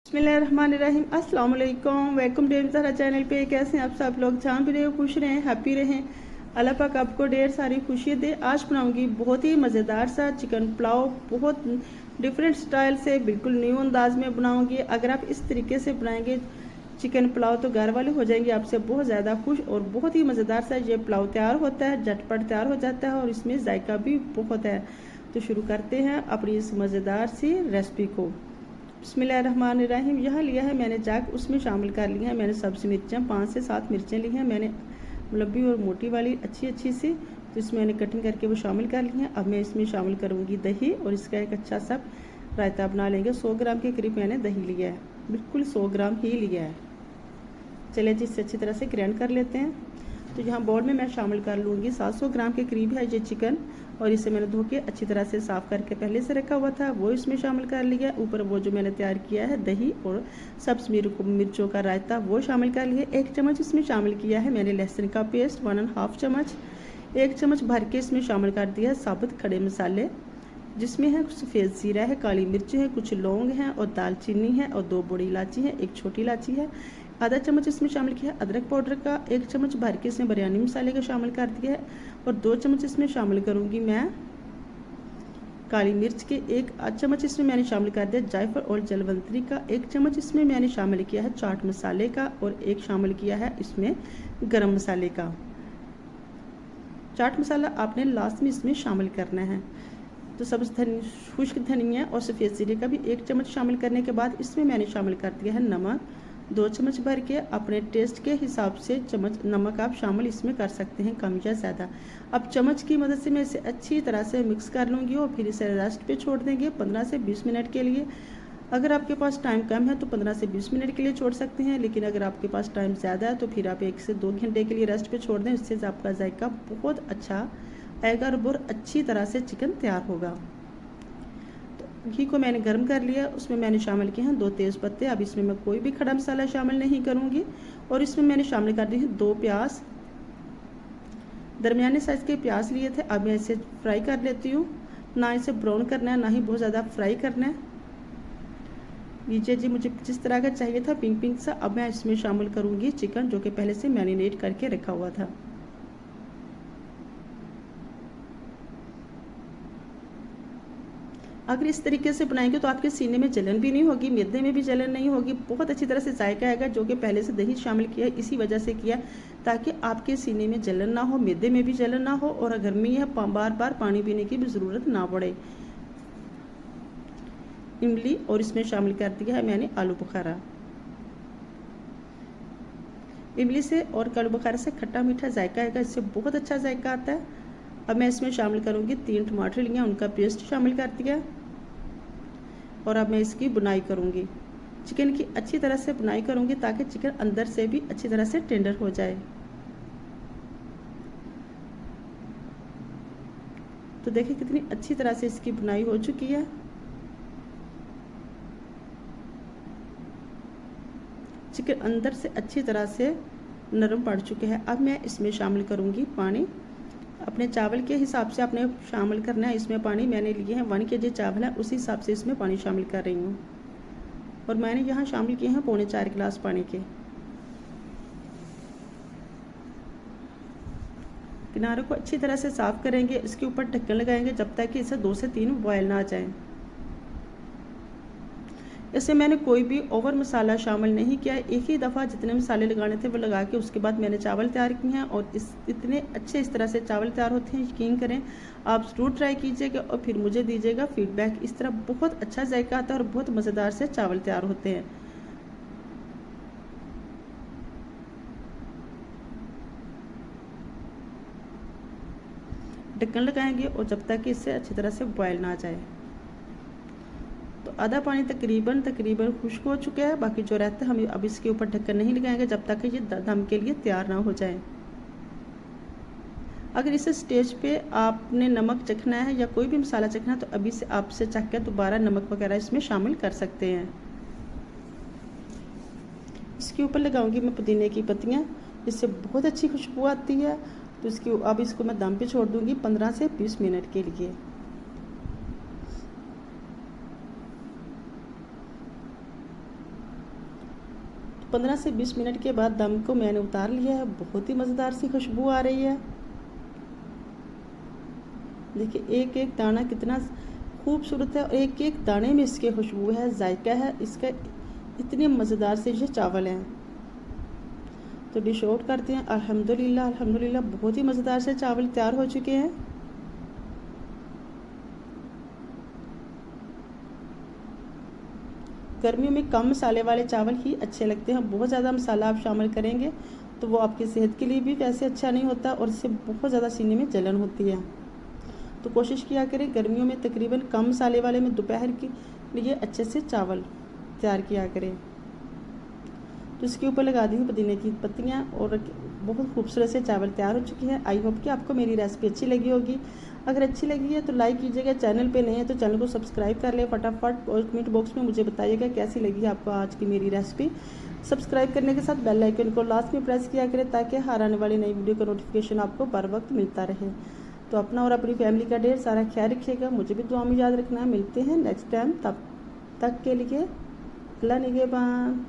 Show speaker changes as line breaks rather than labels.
बिस्मिल्लाहिर्रहमानिर्रहीम। अस्सलाम वालेकुम। वेलकम टू ज़हरा चैनल पे। कैसे हैं आप सब लोग? जहाँ भी रहे खुश रहें, हैप्पी रहें। अल्लाह पाक आपको ढेर सारी खुशी दे। आज बनाऊंगी बहुत ही मज़ेदार सा चिकन पुलाव, बहुत डिफरेंट स्टाइल से, बिल्कुल न्यू अंदाज में बनाऊंगी। अगर आप इस तरीके से बनाएंगे चिकन पुलाव तो घर वाले हो जाएंगे आपसे बहुत ज़्यादा खुश। और बहुत ही मज़ेदार सा ये पुलाव तैयार होता है, झटपट तैयार हो जाता है और इसमें जायका भी बहुत है। तो शुरू करते हैं अपनी इस मज़ेदार सी रेसिपी को। बिस्मिल्लाहिर्रहमानिर्रहीम। यहाँ लिया है मैंने जाग, उसमें शामिल कर लिया है मैंने सब्ज़ी मिर्चें, 5 से 7 मिर्चें ली हैं मैंने, लंबी और मोटी वाली अच्छी सी। तो इसमें मैंने कटिंग करके वो शामिल कर ली है। अब मैं इसमें शामिल करूँगी दही और इसका एक अच्छा सा रायता बना लेंगे। 100 ग्राम के करीब मैंने दही लिया है, बिल्कुल 100 ग्राम ही लिया है। चलिए जी, इससे अच्छी तरह से ग्राइंड कर लेते हैं। तो यहाँ बाउल में मैं शामिल कर लूँगी 700 ग्राम के करीब है ये चिकन, और इसे मैंने धो के अच्छी तरह से साफ़ करके पहले से रखा हुआ था, वो इसमें शामिल कर लिया। ऊपर वो जो मैंने तैयार किया है दही और सब्ज़ मिर्चों का रायता, वो शामिल कर लिया। 1 चम्मच इसमें शामिल किया है मैंने लहसुन का पेस्ट, 1½ चम्मच। 1 चम्मच भर के इसमें शामिल कर दिया है साबुत खड़े मसाले, जिसमें है कुछ सफ़ेद ज़ीरा है, काली मिर्च है, कुछ लौंग हैं और दालचीनी है और 2 बड़ी इलायची है, 1 छोटी इलायची है। आधा चम्मच इसमें शामिल किया है अदरक पाउडर का। 1 चम्मच भर के इसमें बिरयानी मसाले का शामिल कर दिया है। और 2 चम्मच इसमें शामिल करूँगी मैं काली मिर्च के। 1 चम्मच इसमें मैंने शामिल कर दिया जायफल और जलवंतरी का। 1 चम्मच इसमें मैंने शामिल किया है चाट मसाले का और 1 शामिल किया है इसमें गरम मसाले का। चाट मसाला आपने लास्ट में इसमें शामिल करना है। तो सब्ज़ खुश्क धनिया और सफ़ेद ज़ीरे का भी 1 चम्मच शामिल करने के बाद इसमें मैंने शामिल कर दिया है नमक, 2 चम्मच भर के। अपने टेस्ट के हिसाब से चम्मच नमक आप शामिल इसमें कर सकते हैं, कम या ज़्यादा। अब चम्मच की मदद से मैं इसे अच्छी तरह से मिक्स कर लूँगी और फिर इसे रेस्ट पे छोड़ देंगे 15 से 20 मिनट के लिए। अगर आपके पास टाइम कम है तो 15 से 20 मिनट के लिए छोड़ सकते हैं, लेकिन अगर आपके पास टाइम ज़्यादा है तो फिर आप 1 से 2 घंटे के लिए रेस्ट पे छोड़ दें। इससे आपका जायका बहुत अच्छा आएगा और बहुत अच्छी तरह से चिकन तैयार होगा। घी को मैंने गर्म कर लिया, उसमें मैंने शामिल किए हैं 2 तेज़ पत्ते। अब इसमें मैं कोई भी खड़ा मसाला शामिल नहीं करूँगी। और इसमें मैंने शामिल कर दी है 2 प्याज, दरमियाने साइज़ के प्याज लिए थे। अब मैं इसे फ्राई कर लेती हूँ। ना इसे ब्राउन करना है, ना ही बहुत ज़्यादा फ्राई करना है। लीजिए जी, मुझे जिस तरह का चाहिए था पिंक पिंक सा। अब मैं इसमें शामिल करूँगी चिकन, जो कि पहले से मैरिनेट करके रखा हुआ था। अगर इस तरीके से बनाएंगे तो आपके सीने में जलन भी नहीं होगी, मैदे में भी जलन नहीं होगी, बहुत अच्छी तरह से जायका आएगा। जो कि पहले से दही शामिल किया है इसी वजह से किया, ताकि आपके सीने में जलन ना हो, मैदे में भी जलन ना हो और गर्मी है बार बार पानी पीने की भी ज़रूरत ना पड़े। इमली और इसमें शामिल कर दिया है मैंने आलू बुखारा। इमली से और आलू बुखारा से खट्टा मीठा जायका आएगा, इससे बहुत अच्छा जायका आता है। अब मैं इसमें शामिल करूँगी 3 टमाटर लिए, उनका पेस्ट शामिल कर दिया। और अब मैं इसकी बुनाई करूँगी, चिकन की अच्छी तरह से बुनाई करूँगी ताकि चिकन अंदर से भी अच्छी तरह से टेंडर हो जाए। तो देखिए कितनी अच्छी तरह से इसकी बुनाई हो चुकी है। चिकन अंदर से अच्छी तरह से नरम पड़ चुके हैं। अब मैं इसमें शामिल करूँगी पानी। अपने चावल के हिसाब से आपने शामिल करना है इसमें पानी। मैंने लिए हैं 1 kg चावल है, उसी हिसाब से इसमें पानी शामिल कर रही हूँ। और मैंने यहाँ शामिल किए हैं 4.25 गिलास पानी के। किनारों को अच्छी तरह से साफ़ करेंगे, इसके ऊपर ढक्कन लगाएंगे जब तक कि इसे 2 से 3 बॉयल ना आ जाए। इससे मैंने कोई भी ओवर मसाला शामिल नहीं किया। एक ही दफ़ा जितने मसाले लगाने थे वो लगा के उसके बाद मैंने चावल तैयार किए हैं। और इतने अच्छे इस तरह से चावल तैयार होते हैं, यकीन करें। आप ज़रूर ट्राई कीजिएगा और फिर मुझे दीजिएगा फीडबैक। इस तरह बहुत अच्छा जायका आता है और बहुत मज़ेदार से चावल तैयार होते हैं। ढक्कन लगाएंगे और जब तक कि इससे अच्छी तरह से बॉयल ना आ जाए। तो आधा पानी तकरीबन खुश्क हो चुका है। बाकी जो रहता है हम अब इसके ऊपर ढक्कन नहीं लगाएंगे जब तक कि ये दम के लिए तैयार ना हो जाए। अगर इस स्टेज पे आपने नमक चखना है या कोई भी मसाला चखना है तो अभी से आपसे चख कर दोबारा नमक वगैरह इसमें शामिल कर सकते हैं। इसके ऊपर लगाऊंगी मैं पुदीने की पत्तियाँ, इससे बहुत अच्छी खुशबू आती है। तो अब इसको मैं दम पे छोड़ दूँगी 15 से 20 मिनट के लिए। 15 से 20 मिनट के बाद दम को मैंने उतार लिया है। बहुत ही मज़ेदार सी खुशबू आ रही है। देखिए एक एक दाना कितना खूबसूरत है और एक एक दाने में इसके खुशबू है, जायका है इसका। इतने मज़ेदार से ये चावल हैं। तो डिश आउट करते हैं। अल्हम्दुलिल्लाह अल्हम्दुलिल्लाह बहुत ही मज़ेदार से चावल तैयार हो चुके हैं। गर्मियों में कम मसाले वाले चावल ही अच्छे लगते हैं। बहुत ज़्यादा मसाला आप शामिल करेंगे तो वो आपकी सेहत के लिए भी वैसे अच्छा नहीं होता और इससे बहुत ज़्यादा सीने में जलन होती है। तो कोशिश किया करें गर्मियों में तकरीबन कम मसाले वाले में दोपहर के लिए अच्छे से चावल तैयार किया करें। तो इसके ऊपर लगा दी पुदीने की पत्तियाँ और बहुत खूबसूरत से चावल तैयार हो चुके हैं। आई होप कि आपको मेरी रेसिपी अच्छी लगी होगी। अगर अच्छी लगी है तो लाइक कीजिएगा, चैनल पे नए हैं तो चैनल को सब्सक्राइब कर लें फटाफट और कमेंट बॉक्स में मुझे बताइएगा कैसी लगी आपको आज की मेरी रेसिपी। सब्सक्राइब करने के साथ बेल आइकन को लास्ट में प्रेस किया करें ताकि हर आने वाली नई वीडियो का नोटिफिकेशन आपको बर वक्त मिलता रहे। तो अपना और अपनी फैमिली का ढेर सारा ख्याल रखिएगा। मुझे भी दुआ में याद रखना है। मिलते हैं नेक्स्ट टाइम, तब तक के लिए अल्लाह निगहबान।